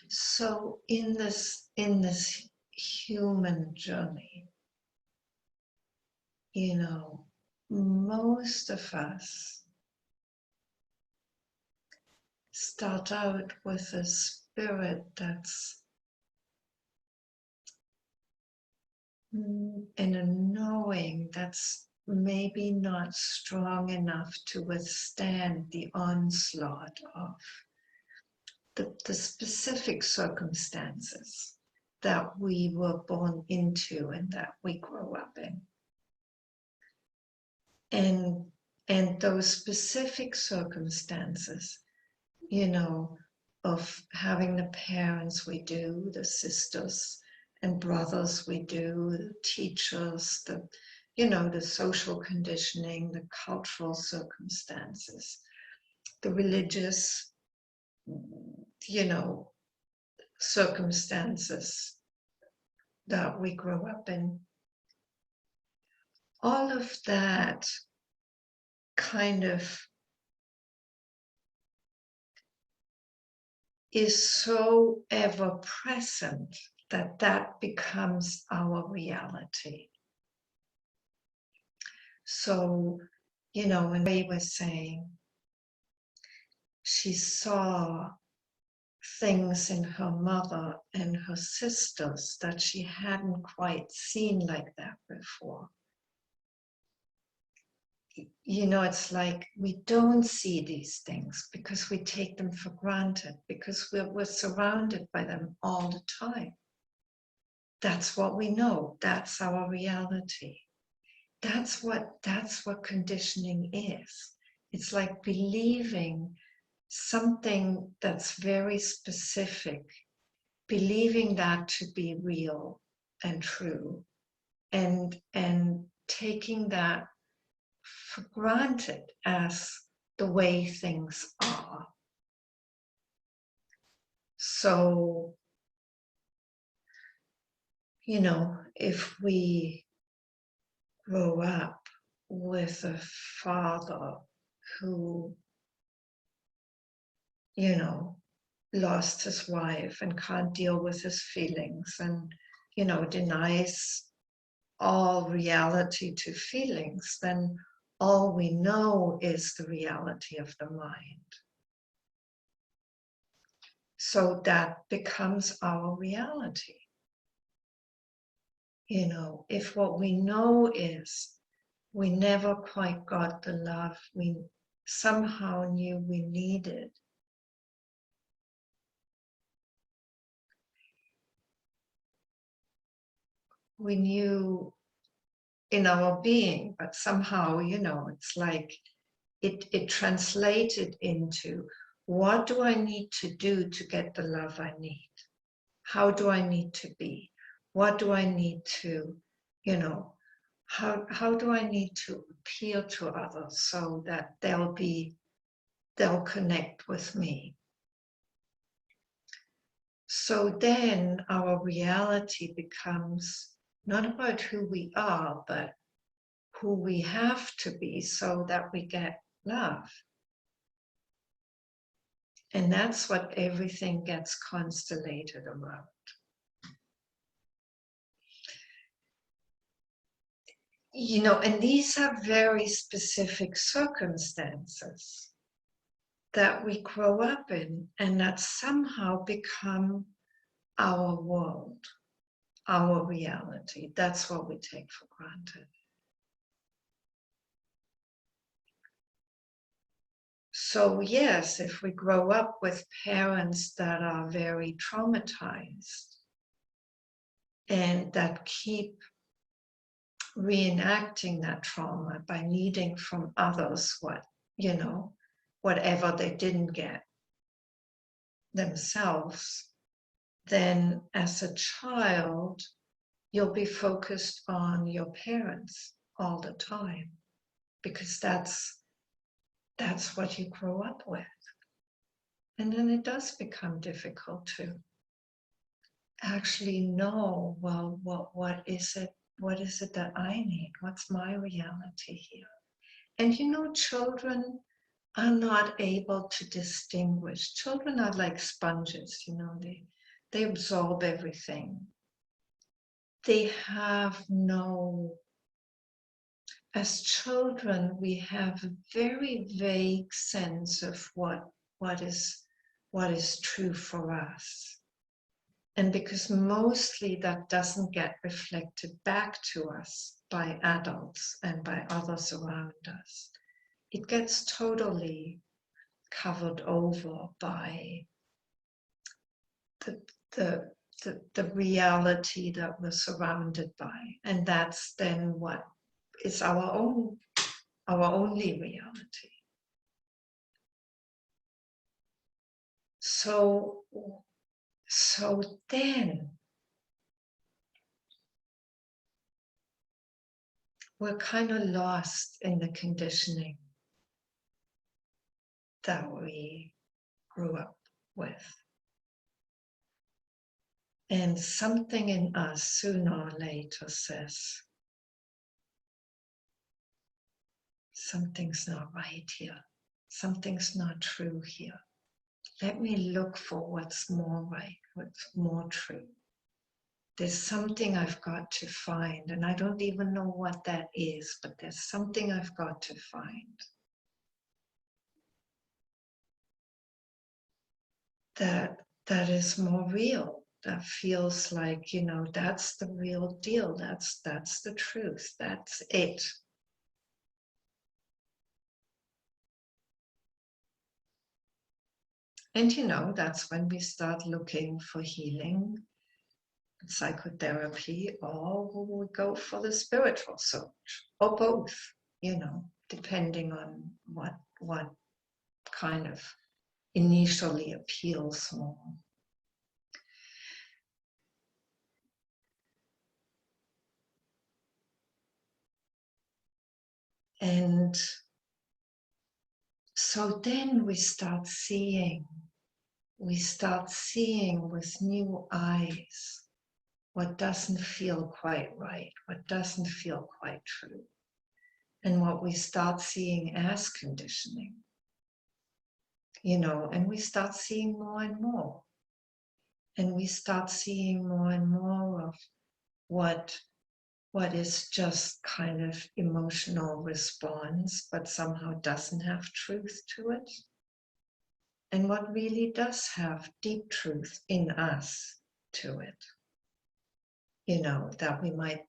So in this human journey, most of us start out with a spirit that's in a knowing that's maybe not strong enough to withstand the onslaught of the specific circumstances that we were born into and that we grow up in. And those specific circumstances, of having the parents we do, the sisters and brothers we do, the teachers, the social conditioning, the cultural circumstances, the religious, circumstances that we grow up in. All of that kind of is so ever present that becomes our reality. So, when Ray was saying she saw things in her mother and her sisters that she hadn't quite seen like that before. It's like we don't see these things because we take them for granted, because we're surrounded by them all the time. That's what we know. That's our reality. That's what conditioning is. It's like believing something that's very specific, believing that to be real and true, and taking that for granted as the way things are. So, if we grow up with a father who, lost his wife and can't deal with his feelings and, denies all reality to feelings, then all we know is the reality of the mind. So that becomes our reality. If what we know is we never quite got the love we somehow knew we needed, we knew in our being, but somehow, it's like it translated into, what do I need to do to get the love I need? How do I need to be? What do I need to, how do I need to appeal to others so that they'll connect with me? So then our reality becomes not about who we are, but who we have to be so that we get love. And that's what everything gets constellated around. And these are very specific circumstances that we grow up in and that somehow become our world, our reality. That's what we take for granted. So yes, if we grow up with parents that are very traumatized and that keep reenacting that trauma by needing from others whatever they didn't get themselves, then as a child, you'll be focused on your parents all the time because that's what you grow up with. And then it does become difficult to actually know, well, what is it? What is it that I need? What's my reality here? And children are not able to distinguish. Children are like sponges, They absorb everything. They have no, as children, we have a very vague sense of what is true for us. And because mostly that doesn't get reflected back to us by adults and by others around us, it gets totally covered over by the reality that we're surrounded by. And that's then what is our only reality. So then we're kind of lost in the conditioning that we grew up with. And something in us sooner or later says, something's not right here. Something's not true here. Let me look for what's more right, what's more true. There's something I've got to find, and I don't even know what that is, but there's something I've got to find. That is more real. That feels like, that's the real deal. That's the truth. That's it. And that's when we start looking for healing, psychotherapy, or we go for the spiritual search, or both, depending on what kind of initially appeals more. And so then we start seeing with new eyes what doesn't feel quite right, what doesn't feel quite true, and what we start seeing as conditioning, and we start seeing more and more. And we start seeing more and more of what is just kind of emotional response, but somehow doesn't have truth to it. And what really does have deep truth in us to it. That we might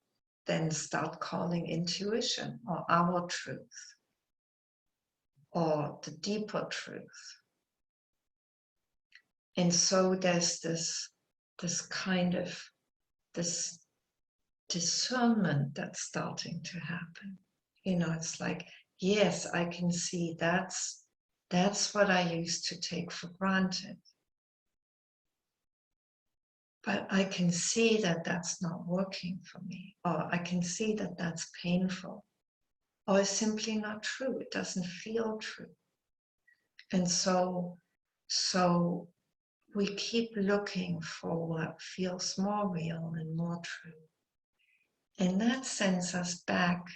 then start calling intuition, or our truth, or the deeper truth. And so there's this kind of this discernment that's starting to happen. It's like, yes, I can see that's what I used to take for granted. But I can see that that's not working for me, or I can see that that's painful, or it's simply not true. It doesn't feel true. And so we keep looking for what feels more real and more true. And that sends us back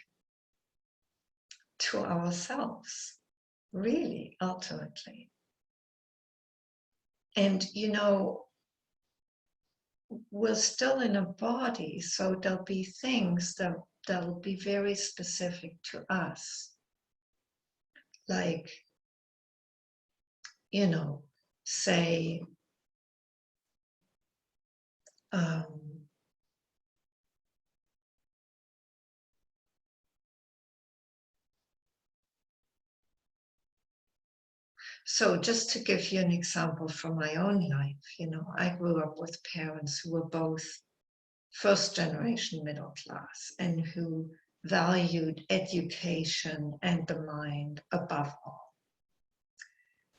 to ourselves, really, ultimately. And, we're still in a body, so there'll be things that'll be very specific to us. Like, say, so just to give you an example from my own life, I grew up with parents who were both first generation middle class and who valued education and the mind above all.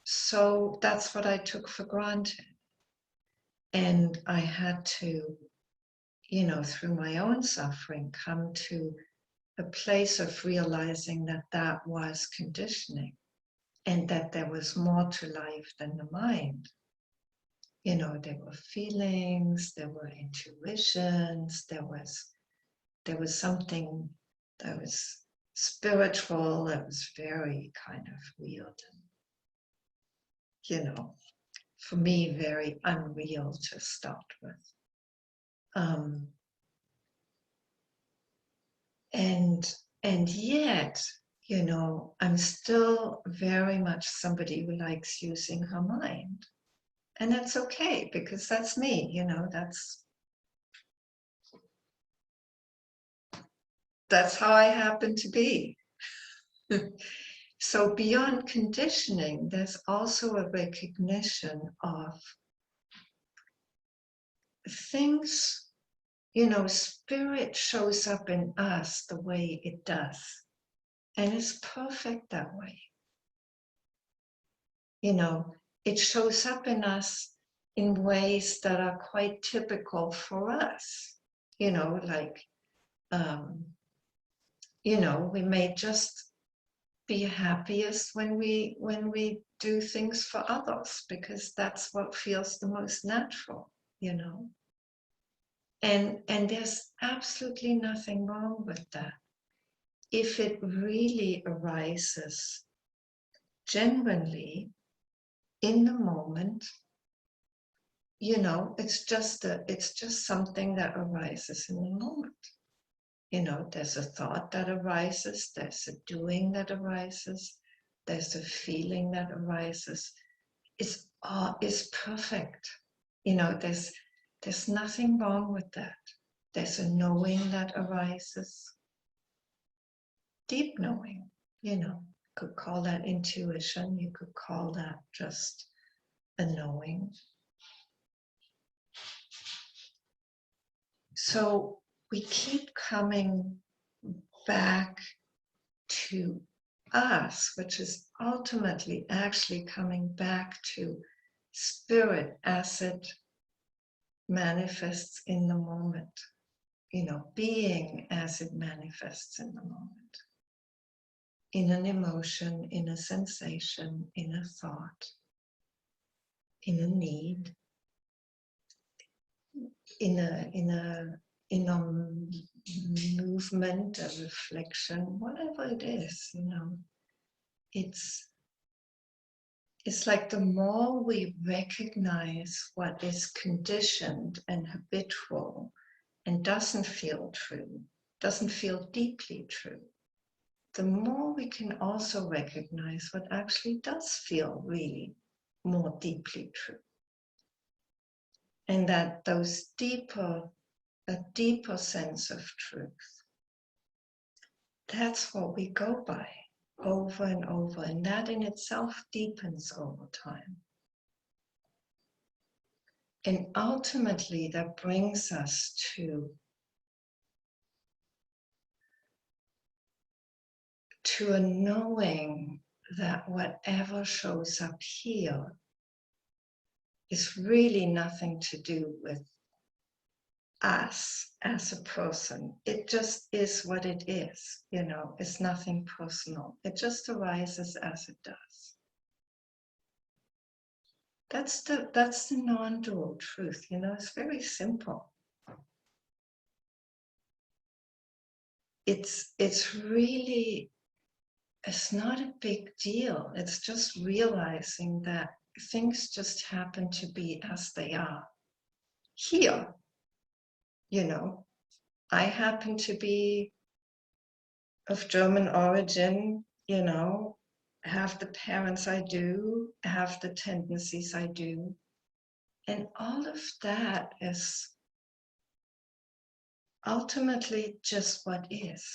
So that's what I took for granted. And I had to, through my own suffering, come to a place of realizing that was conditioning, and that there was more to life than the mind. There were feelings, there were intuitions, there was something that was spiritual, that was very kind of weird and, for me, very unreal to start with. And yet, you know, I'm still very much somebody who likes using her mind. And that's okay, because that's me, you know, that's how I happen to be. So beyond conditioning, there's also a recognition of things, you know, spirit shows up in us the way it does. And it's perfect that way. You know, it shows up in us in ways that are quite typical for us. You know, like, you know, we may just be happiest when we do things for others, because that's what feels the most natural, you know. And there's absolutely nothing wrong with that. If it really arises genuinely in the moment, you know, it's just something that arises in the moment. You know, there's a thought that arises, there's a doing that arises, there's a feeling that arises. It's perfect. You know, there's nothing wrong with that. There's a knowing that arises, deep knowing, you know. Could call that intuition, you could call that just a knowing. So we keep coming back to us, which is ultimately actually coming back to spirit as it manifests in the moment, you know, being as it manifests in the moment, in an emotion, in a sensation, in a thought, in a need, in a movement, a reflection, whatever it is, you know. It's like the more we recognize what is conditioned and habitual and doesn't feel true, doesn't feel deeply true, the more we can also recognize what actually does feel really more deeply true. And that a deeper sense of truth, that's what we go by over and over, and that in itself deepens over time. And ultimately that brings us to a knowing that whatever shows up here is really nothing to do with us as a person. It just is what it is, you know. It's nothing personal. It just arises as it does. That's the non-dual truth, you know. It's very simple. It's really, it's not a big deal. It's just realizing that things just happen to be as they are here. You know, I happen to be of German origin, you know, have the parents I do, have the tendencies I do. And all of that is ultimately just what is.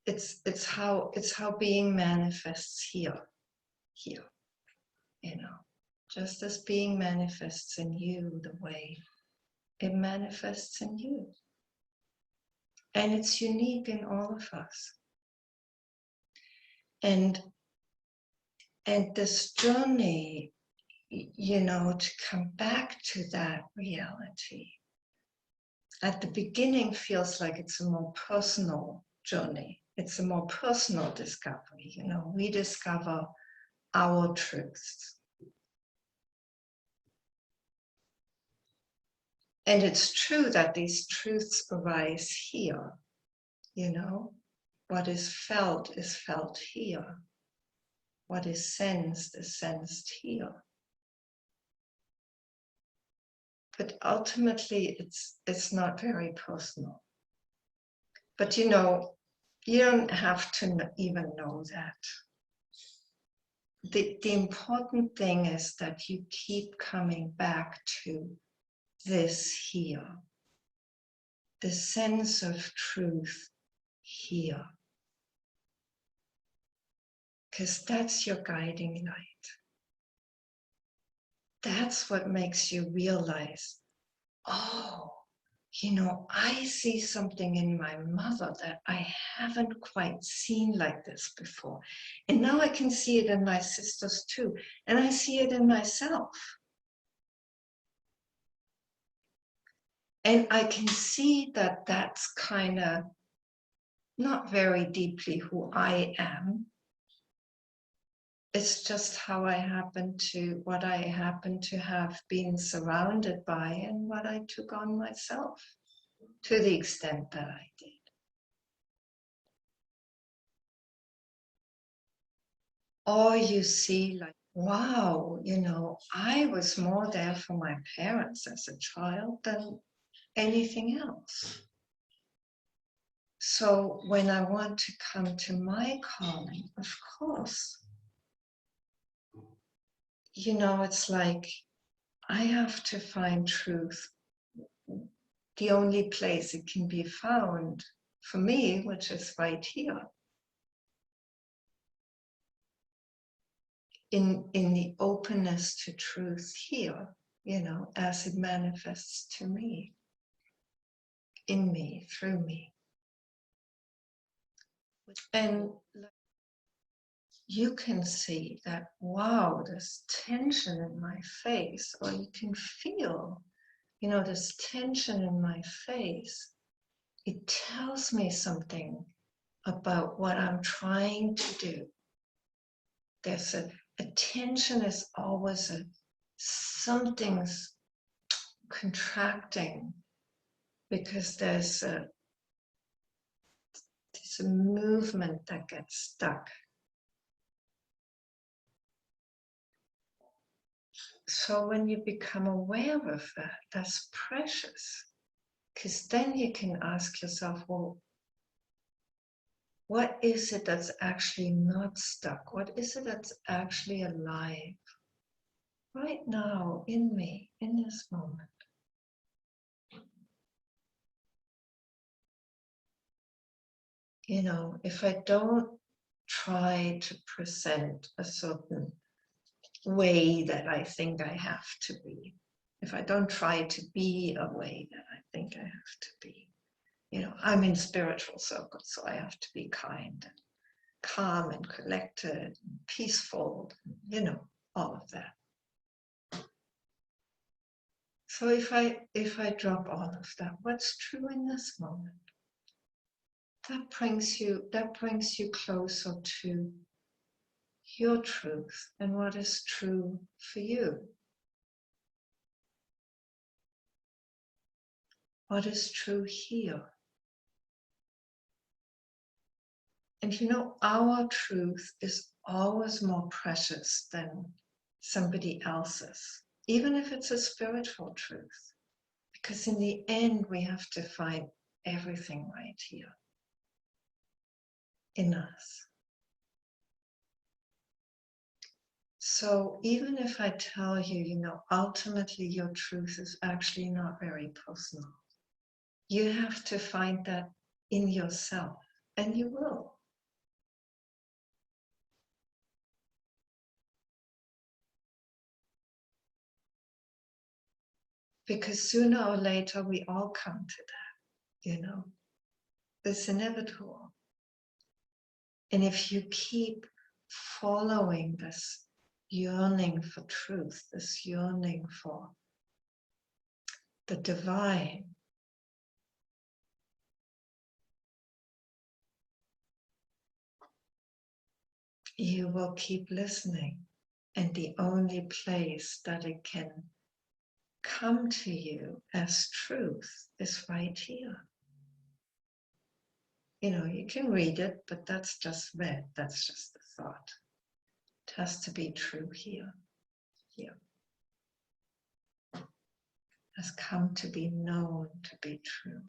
It's how being manifests here, you know, just as being manifests in you the way it manifests in you. And it's unique in all of us. And this journey, you know, to come back to that reality, at the beginning feels like it's a more personal journey. It's a more personal discovery, you know. We discover our truths. And it's true that these truths arise here, you know. What is felt here. What is sensed here. But ultimately, it's not very personal. But you know, you don't have to even know that. The important thing is that you keep coming back to this here, the sense of truth here, because that's your guiding light. That's what makes you realize, oh, you know, I see something in my mother that I haven't quite seen like this before. And now I can see it in my sisters too. And I see it in myself. And I can see that that's kind of not very deeply who I am. It's just how what I happen to have been surrounded by and what I took on myself to the extent that I did. Or you see like, wow, you know, I was more there for my parents as a child than anything else. So when I want to come to my calling, of course, you know, it's like I have to find truth. The only place it can be found for me, which is right here, in the openness to truth here, you know, as it manifests to me, in me, through me. And you can see that, wow, there's tension in my face, or you can feel, you know, this tension in my face. It tells me something about what I'm trying to do. There's a tension is always something's contracting because there's a movement that gets stuck. So when you become aware of that, that's precious, because then you can ask yourself, well, what is it that's actually not stuck? What is it that's actually alive right now in me, in this moment? You know, if I don't try to present a certain way that I think I have to be, if I don't try to be a way that I think I have to be, you know, I'm in spiritual circles, so I have to be kind and calm and collected and peaceful, you know, all of that. So if I drop all of that, what's true in this moment? That brings you closer to your truth and what is true for you. What is true here? And you know, our truth is always more precious than somebody else's, even if it's a spiritual truth. Because in the end, we have to find everything right here in us. So even if I tell you, you know, ultimately your truth is actually not very personal, you have to find that in yourself, and you will. Because sooner or later, we all come to that, you know. It's inevitable. And if you keep following this yearning for truth, this yearning for the divine, you will keep listening. And the only place that it can come to you as truth is right here. You know, you can read it, but that's just read. That's just the thought. It has to be true here. Here. has come to be known to be true.